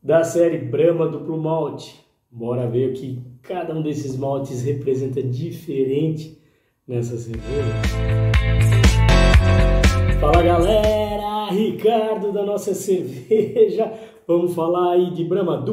da série Brahma Duplo Malte. Bora ver o que cada um desses maltes representa diferente nessa cerveja. Fala galera, Ricardo da nossa cerveja. Vamos falar aí de Brahma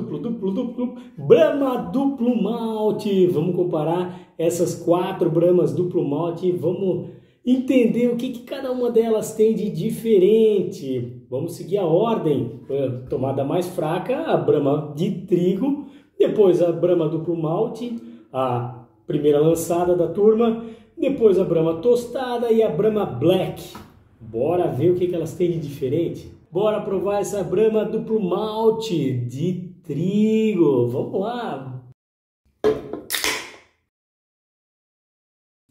Brahma Duplo Malte. Vamos comparar essas 4 Brahmas Duplo Malte. Vamos entender o que cada uma delas tem de diferente. Vamos seguir a ordem. Tomada mais fraca, a Brahma de trigo. Depois a Brahma Duplo Malte, a primeira lançada da turma. Depois a Brahma tostada e a Brahma Black. Bora ver o que elas têm de diferente? Bora provar essa Brahma Duplo Malte de trigo. Vamos lá!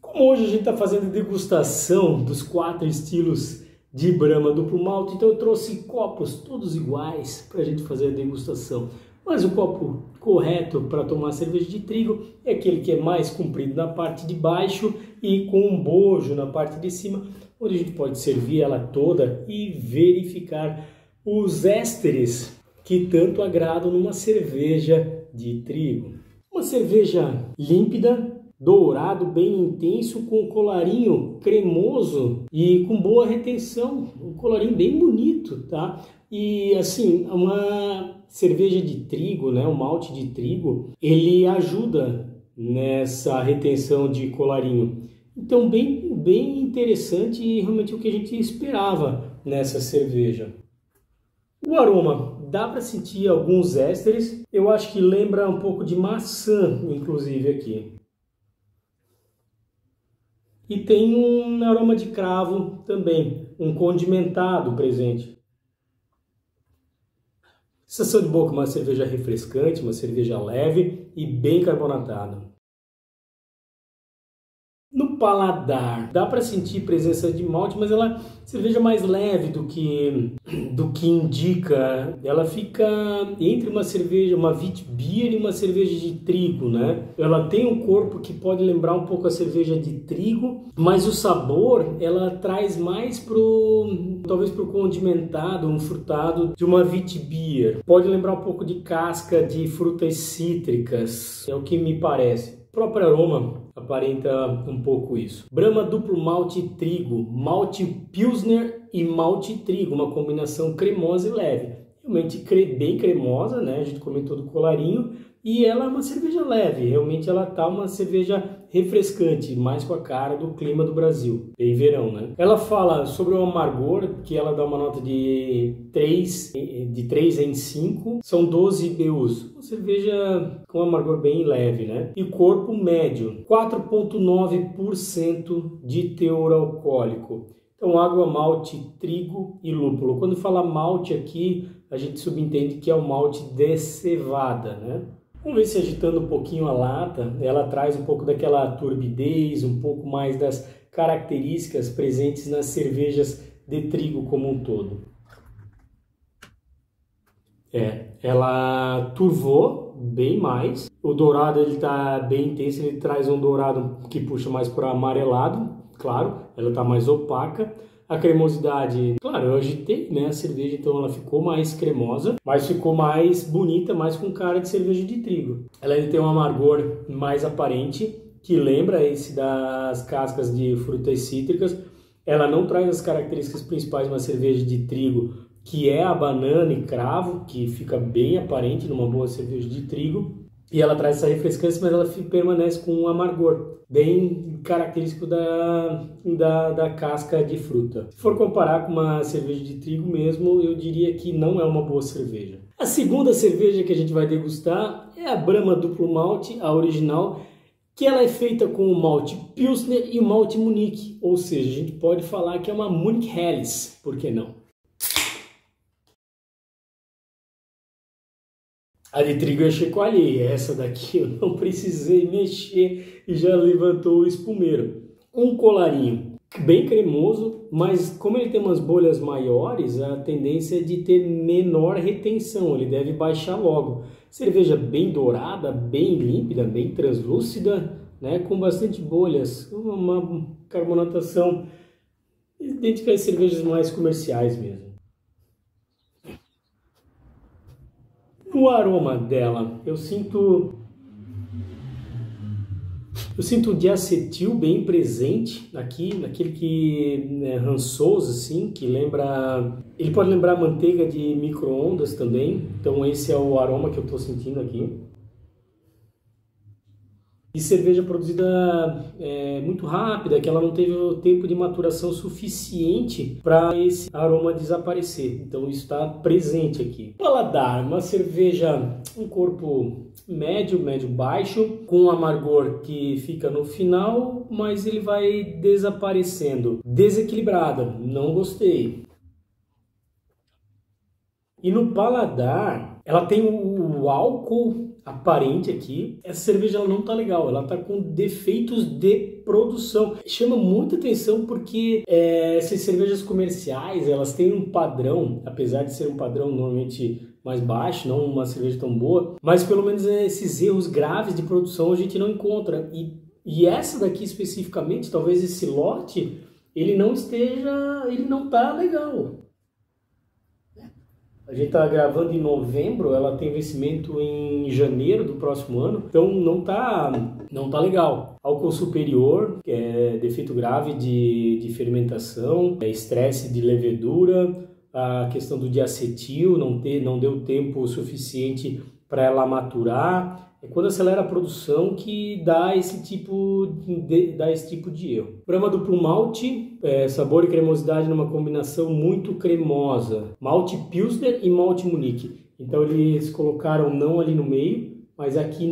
Como hoje a gente está fazendo degustação dos 4 estilos de Brahma Duplo Malte, então eu trouxe copos todos iguais para a gente fazer a degustação. Mas o copo correto para tomar cerveja de trigo é aquele que é mais comprido na parte de baixo e com um bojo na parte de cima, onde a gente pode servir ela toda e verificar os ésteres que tanto agradam numa cerveja de trigo. Uma cerveja límpida, dourado, bem intenso, com colarinho cremoso e com boa retenção, um colarinho bem bonito, tá? E assim, uma cerveja de trigo, né, um malte de trigo, ele ajuda nessa retenção de colarinho. Então, bem interessante e realmente o que a gente esperava nessa cerveja. O aroma, dá para sentir alguns ésteres, eu acho que lembra um pouco de maçã, inclusive aqui. E tem um aroma de cravo também, um condimentado presente. Sensação de boca, uma cerveja refrescante, uma cerveja leve e bem carbonatada. No paladar, dá para sentir presença de malte, mas ela é cerveja mais leve do que indica. Ela fica entre uma cerveja, uma wheat beer e uma cerveja de trigo, né? Ela tem um corpo que pode lembrar um pouco a cerveja de trigo, mas o sabor ela traz mais talvez pro condimentado, um frutado de uma wheat beer. Pode lembrar um pouco de casca de frutas cítricas, é o que me parece. O próprio aroma aparenta um pouco isso. Brahma Duplo Malte Trigo, malte Pilsner e malte trigo, uma combinação cremosa e leve. Realmente bem cremosa, né? A gente comentou do colarinho. E ela é uma cerveja leve, realmente ela tá uma cerveja refrescante, mais com a cara do clima do Brasil, bem verão, né? Ela fala sobre o amargor, que ela dá uma nota de 3 em 5, são 12 IBUs, uma cerveja com amargor bem leve, né? E corpo médio, 4,9% de teor alcoólico. Então água, malte, trigo e lúpulo. Quando fala malte aqui, a gente subentende que é o malte de cevada, né? Vamos ver se agitando um pouquinho a lata, ela traz um pouco daquela turbidez, um pouco mais das características presentes nas cervejas de trigo como um todo. Ela turvou bem mais. O dourado ele está bem intenso, ele traz um dourado que puxa mais para amarelado, claro, ela está mais opaca. A cremosidade, claro, eu agitei, né, a cerveja, então ela ficou mais cremosa, mas ficou mais bonita, mais com cara de cerveja de trigo. Ela tem um amargor mais aparente, que lembra esse das cascas de frutas cítricas. Ela não traz as características principais de uma cerveja de trigo, que é a banana e cravo, que fica bem aparente numa boa cerveja de trigo. E ela traz essa refrescância, mas ela permanece com um amargor bem característico da casca de fruta. Se for comparar com uma cerveja de trigo mesmo, eu diria que não é uma boa cerveja. A segunda cerveja que a gente vai degustar é a Brahma Duplo Malte, a original, que ela é feita com o malte Pilsner e o malte Munich. Ou seja, a gente pode falar que é uma Munich Helles, por que não? A de trigo eu chacoalhei, essa daqui eu não precisei mexer e já levantou o espumeiro. Um colarinho bem cremoso, mas como ele tem umas bolhas maiores, a tendência é de ter menor retenção, ele deve baixar logo. Cerveja bem dourada, bem límpida, bem translúcida, né, com bastante bolhas, uma carbonatação idêntica às cervejas mais comerciais mesmo. O aroma dela, eu sinto o diacetil bem presente aqui, naquele que é rançoso, assim, que lembra... Ele pode lembrar manteiga de micro-ondas também, então esse é o aroma que eu estou sentindo aqui. E cerveja produzida muito rápida, que ela não teve o tempo de maturação suficiente para esse aroma desaparecer. Então isso está presente aqui. Paladar, uma cerveja, um corpo médio, médio-baixo, com um amargor que fica no final, mas ele vai desaparecendo. Desequilibrada, não gostei. E no paladar, ela tem o álcool aparente aqui. Essa cerveja ela não tá legal, ela tá com defeitos de produção. Chama muita atenção porque essas cervejas comerciais, elas têm um padrão, apesar de ser um padrão normalmente mais baixo, não uma cerveja tão boa, mas pelo menos esses erros graves de produção a gente não encontra. E essa daqui especificamente, talvez esse lote, ele não tá legal. A gente está gravando em novembro, ela tem vencimento em janeiro do próximo ano, então não tá legal. Álcool superior, que é defeito grave de fermentação, estresse de levedura, a questão do diacetil, não deu tempo suficiente para ela maturar. É quando acelera a produção que dá esse tipo de erro. Brahma duplo malte, sabor e cremosidade numa combinação muito cremosa. Malte Pilsner e malte Munique. Então eles colocaram não ali no meio, mas aqui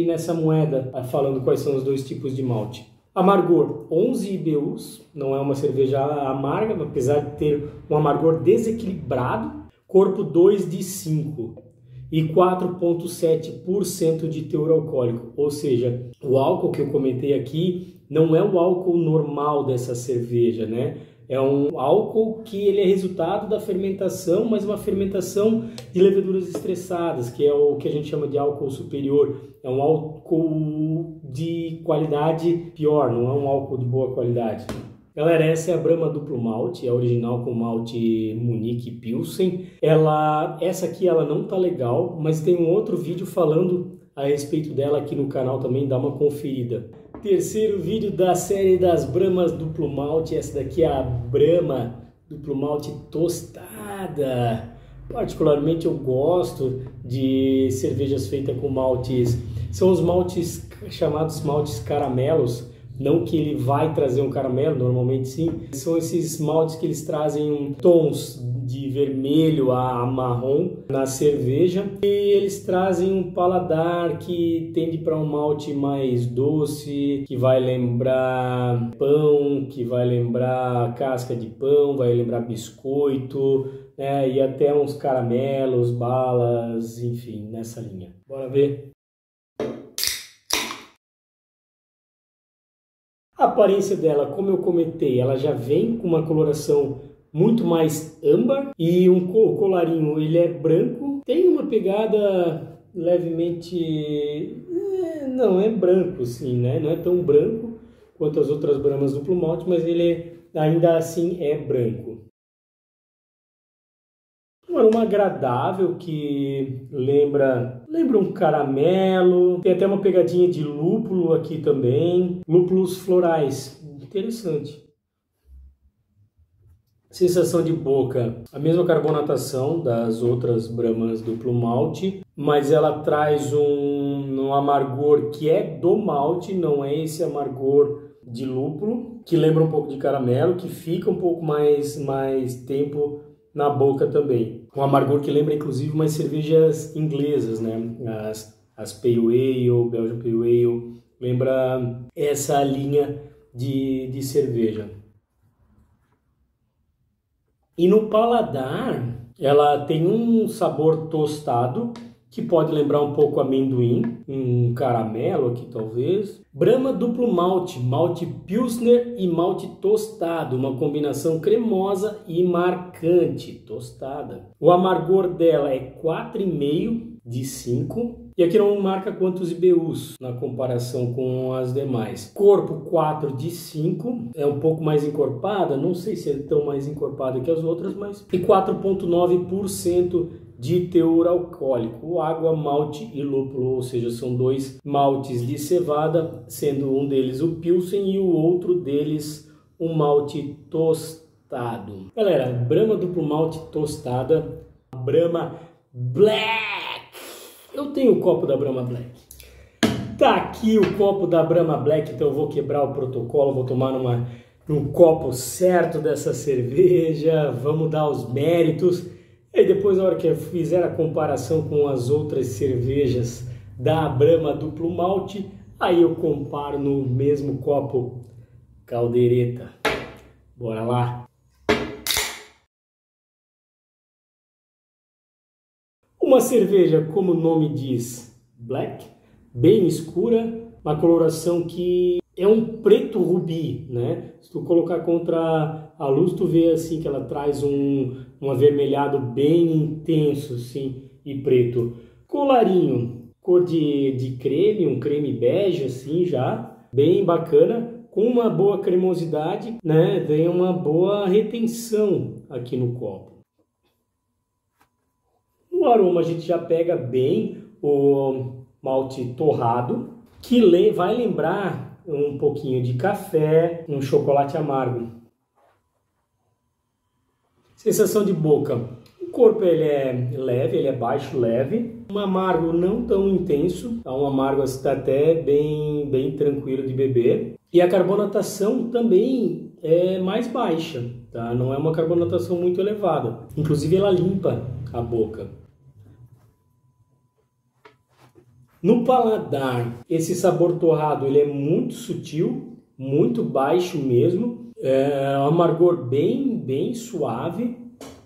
nessa moeda, falando quais são os dois tipos de malte. Amargor, 11 IBUs, não é uma cerveja amarga, apesar de ter um amargor desequilibrado. Corpo 2 de 5. E 4,7% de teor alcoólico, ou seja, o álcool que eu comentei aqui não é o álcool normal dessa cerveja, né? É um álcool que ele é resultado da fermentação, mas uma fermentação de leveduras estressadas, que é o que a gente chama de álcool superior. É um álcool de qualidade pior, não é um álcool de boa qualidade. Galera, essa é a Brahma duplo malte, é original com malte Munique Pilsen. Essa aqui ela não tá legal, mas tem um outro vídeo falando a respeito dela aqui no canal também, dá uma conferida. Terceiro vídeo da série das Brahmas duplo malte, essa daqui é a Brahma duplo malte tostada. Particularmente eu gosto de cervejas feitas com maltes, são os maltes chamados maltes caramelos. Não que ele vai trazer um caramelo, normalmente sim. São esses maltes que eles trazem tons de vermelho a marrom na cerveja. E eles trazem um paladar que tende para um malte mais doce, que vai lembrar pão, que vai lembrar casca de pão, vai lembrar biscoito, né? E até uns caramelos, balas, enfim, nessa linha. Bora ver? A aparência dela, como eu comentei, ela já vem com uma coloração muito mais âmbar e o colarinho ele é branco, tem uma pegada levemente... não é branco sim, né? Não é tão branco quanto as outras Brahmas duplo malte, mas ele ainda assim é branco. Um aroma agradável que lembra um caramelo, tem até uma pegadinha de lúpulo aqui também, lúpulos florais, interessante. Sensação de boca, a mesma carbonatação das outras Brahmas duplo malte, mas ela traz um amargor que é do malte, não é esse amargor de lúpulo, que lembra um pouco de caramelo, que fica um pouco mais tempo na boca também. Um amargor que lembra inclusive umas cervejas inglesas, né? As Pale Ale, Belgian Pale Ale, lembra essa linha de cerveja. E no paladar, ela tem um sabor tostado, que pode lembrar um pouco amendoim, um caramelo aqui talvez. Brahma duplo malte, malte Pilsner e malte tostado, uma combinação cremosa e marcante, tostada. O amargor dela é 4,5 de 5. E aqui não marca quantos IBUs na comparação com as demais. Corpo 4 de 5, é um pouco mais encorpada, não sei se é tão mais encorpada que as outras, mas... E 4,9% de teor alcoólico, água, malte e lúpulo, ou seja, são 2 maltes de cevada, sendo um deles o Pilsen e o outro deles um malte tostado. Galera, Brahma duplo malte tostada, Brahma Black. Eu tenho o copo da Brahma Black. Tá aqui o copo da Brahma Black, então eu vou quebrar o protocolo, vou tomar num copo certo dessa cerveja, vamos dar os méritos. E depois, na hora que eu fizer a comparação com as outras cervejas da Brahma duplo malte, aí eu comparo no mesmo copo Caldeireta. Bora lá! Uma cerveja, como o nome diz, black, bem escura, uma coloração que é um preto rubi, né? Se tu colocar contra a luz, tu vê assim que ela traz um avermelhado bem intenso, assim, e preto. Colarinho, cor de creme, um creme bege, assim, já, bem bacana, com uma boa cremosidade, né? Tem uma boa retenção aqui no copo. No aroma a gente já pega bem o malte torrado, que vai lembrar um pouquinho de café, um chocolate amargo. Sensação de boca. O corpo ele é leve, ele é baixo, leve. Um amargo não tão intenso, tá? Um amargo até bem tranquilo de beber. E a carbonatação também é mais baixa, tá? Não é uma carbonatação muito elevada. Inclusive ela limpa a boca. No paladar, esse sabor torrado ele é muito sutil, muito baixo mesmo, um amargor bem suave,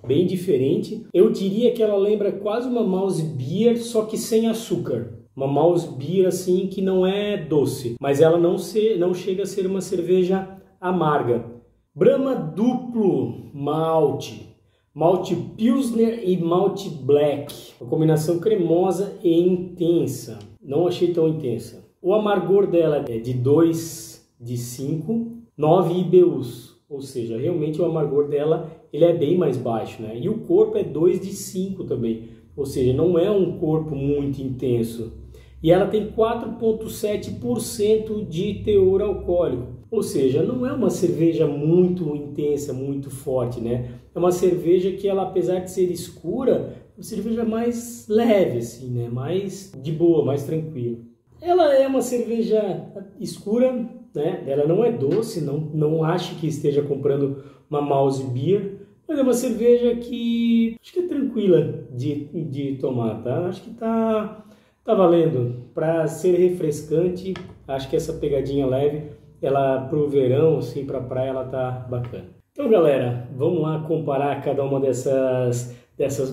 bem diferente. Eu diria que ela lembra quase uma Mouse Beer, só que sem açúcar. Uma Mouse Beer assim que não é doce, mas ela não chega a ser uma cerveja amarga. Brahma duplo malte. Malte Pilsner e malte Black, uma combinação cremosa e intensa. Não achei tão intensa. O amargor dela é de 2 de 5, 9 IBUs, ou seja, realmente o amargor dela ele é bem mais baixo, né? E o corpo é 2 de 5 também, ou seja, não é um corpo muito intenso. E ela tem 4,7% de teor alcoólico. Ou seja, não é uma cerveja muito intensa, muito forte, né? É uma cerveja que ela, apesar de ser escura, é uma cerveja mais leve, assim, né? Mais de boa, mais tranquila. Ela é uma cerveja escura, né? Ela não é doce, não acho que esteja comprando uma Mouse Beer, mas é uma cerveja que acho que é tranquila de tomar, tá? Acho que tá valendo. Para ser refrescante, acho que essa pegadinha leve, ela pro verão, assim, pra praia, ela tá bacana. Então, galera, vamos lá comparar cada uma dessas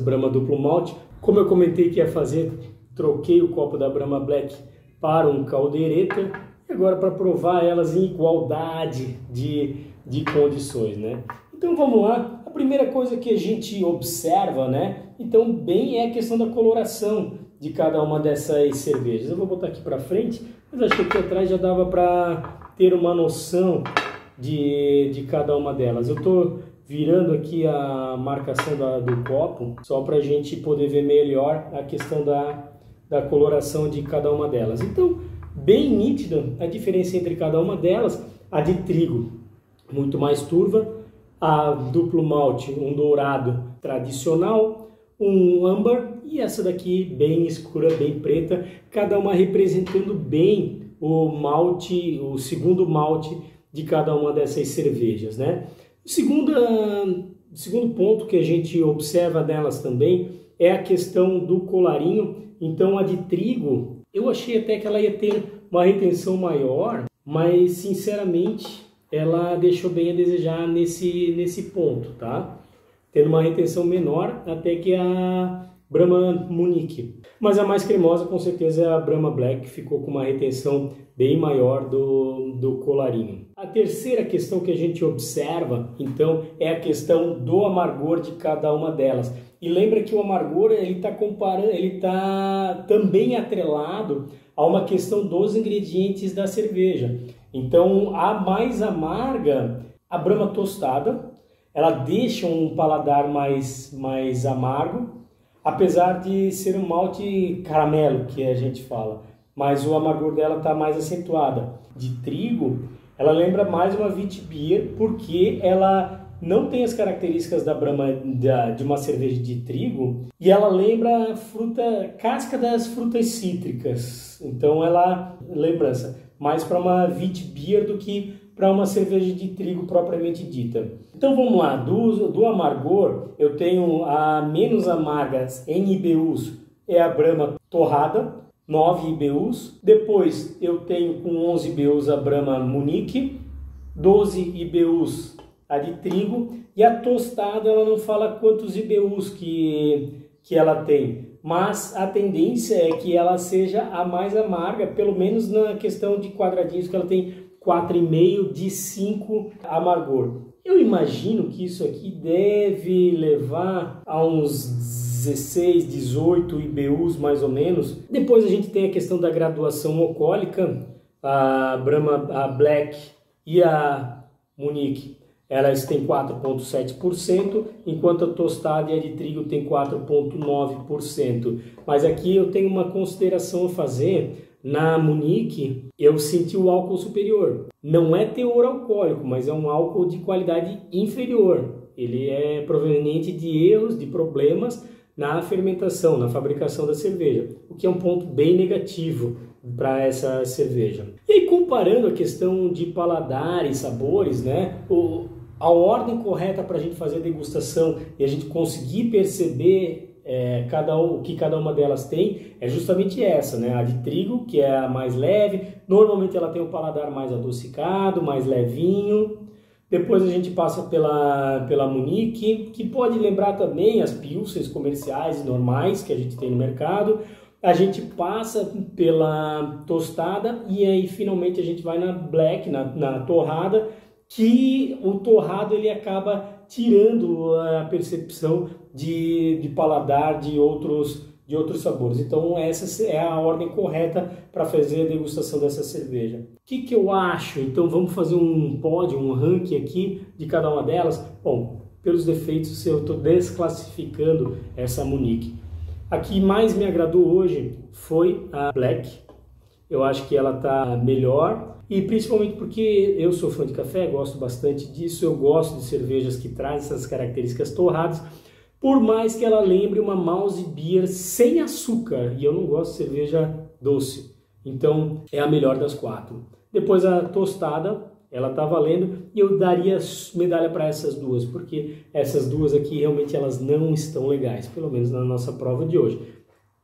Brahma duplo malte. Como eu comentei que ia fazer, troquei o copo da Brahma Black para um Caldeireta e agora para provar elas em igualdade de condições, né? Então vamos lá. A primeira coisa que a gente observa, né? Então bem é a questão da coloração de cada uma dessas cervejas. Eu vou botar aqui para frente, mas acho que aqui atrás já dava para ter uma noção de cada uma delas. Eu estou virando aqui a marcação do copo, só para a gente poder ver melhor a questão da coloração de cada uma delas. Então, bem nítida a diferença entre cada uma delas. A de trigo, muito mais turva, a duplo malte, um dourado tradicional, um âmbar e essa daqui bem escura, bem preta, cada uma representando bem o segundo malte de cada uma dessas cervejas, né? O segundo ponto que a gente observa nelas também é a questão do colarinho. Então a de trigo, eu achei até que ela ia ter uma retenção maior, mas sinceramente ela deixou bem a desejar nesse ponto, tá? Tendo uma retenção menor até que a Brahma Munique. Mas a mais cremosa com certeza é a Brahma Black, que ficou com uma retenção bem maior do colarinho. A terceira questão que a gente observa, então, é a questão do amargor de cada uma delas. E lembra que o amargor ele está também atrelado a uma questão dos ingredientes da cerveja. Então, a mais amarga, a Brahma tostada, ela deixa um paladar mais amargo. apesar de ser um malte caramelo, que a gente fala, mas o amargor dela está mais acentuada. De trigo, ela lembra mais uma Wheat Beer, porque ela não tem as características da Brahma de uma cerveja de trigo, e ela lembra casca das frutas cítricas. Então ela lembrança mais para uma Wheat Beer do que para uma cerveja de trigo propriamente dita. Então vamos lá, do amargor eu tenho a menos amarga em IBUs, é a Brahma torrada, 9 IBUs. Depois eu tenho com 11 IBUs a Brahma Munique, 12 IBUs a de trigo, e a tostada ela não fala quantos IBUs que ela tem, mas a tendência é que ela seja a mais amarga, pelo menos na questão de quadradinhos, que ela tem 4,5 de 5 amargor. Eu imagino que isso aqui deve levar a uns 16, 18 IBUs mais ou menos. Depois a gente tem a questão da graduação alcoólica, a Brahma, a Black e a Munique. Elas têm 4,7%, enquanto a tostada e a de trigo tem 4,9%. Mas aqui eu tenho uma consideração a fazer. Na Munique, eu senti o álcool superior. Não é teor alcoólico, mas é um álcool de qualidade inferior. Ele é proveniente de erros, de problemas na fermentação, na fabricação da cerveja, o que é um ponto bem negativo para essa cerveja. E aí, comparando a questão de paladar e sabores, né? A ordem correta para a gente fazer a degustação e a gente conseguir perceber o que cada uma delas tem é justamente essa, né? A de trigo, que é a mais leve, normalmente ela tem um paladar mais adocicado, mais levinho. Depois a gente passa pela Munique, que pode lembrar também as pilsens comerciais e normais que a gente tem no mercado. A gente passa pela tostada e aí finalmente a gente vai na Black, na torrada, que o torrado ele acaba tirando a percepção de paladar de outros sabores. Então essa é a ordem correta para fazer a degustação dessa cerveja. O que eu acho? Então vamos fazer um pódio, um ranking aqui de cada uma delas. Bom, pelos defeitos eu estou desclassificando essa Munique. A que mais me agradou hoje foi a Black. Eu acho que ela está melhor. E principalmente porque eu sou fã de café, gosto bastante disso, eu gosto de cervejas que trazem essas características torradas, por mais que ela lembre uma Mouse Beer sem açúcar, e eu não gosto de cerveja doce, então é a melhor das 4. Depois a tostada, ela tá valendo, e eu daria medalha para essas duas, porque essas duas aqui realmente elas não estão legais, pelo menos na nossa prova de hoje.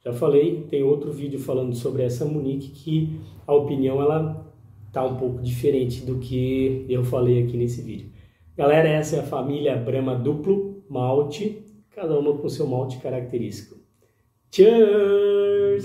Já falei, tem outro vídeo falando sobre essa Munique, que a opinião ela tá um pouco diferente do que eu falei aqui nesse vídeo. Galera, essa é a família Brahma Duplo Malte, cada uma com seu malte característico. Cheers!